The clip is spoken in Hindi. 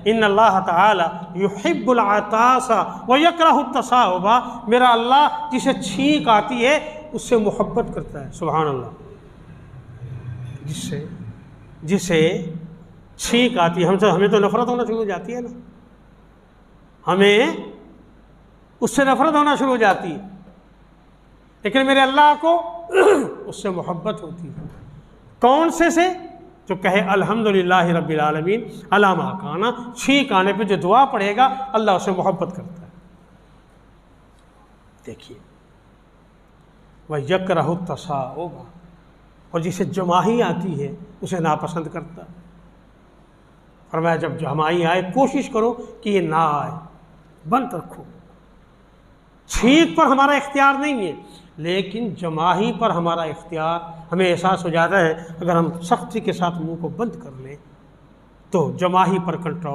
इन्नल्लाह ताला युहिब्बुल अतासा व यकरहु तसाउबा, मेरा अल्लाह जिसे छींक आती है उससे मोहब्बत करता है। सुभान अल्लाह। जिसे छींक आती है, हमें तो नफरत होना शुरू हो जाती है ना, हमें उससे नफरत होना शुरू हो जाती है, लेकिन मेरे अल्लाह को उससे मोहब्बत होती है। कौन से? जो कहे अल्हम्दुलिल्लाहि रब्बिल आलमीन अला मा काना, छींक आने पे जो दुआ पढ़ेगा अल्लाह उससे मोहब्बत करता है। देखिए, वह यकरहु तसाउबा, और जिसे जमाही आती है उसे नापसंद करता है। फरमाया जब जमाही आए कोशिश करो कि ये ना आए, बंद रखो। छींक पर हमारा इख्तियार नहीं है, लेकिन जमाही पर हमारा इख्तियार। हमें एहसास हो जाता है अगर हम सख्ती के साथ मुंह को बंद कर लें तो जमाही पर कंट्रोल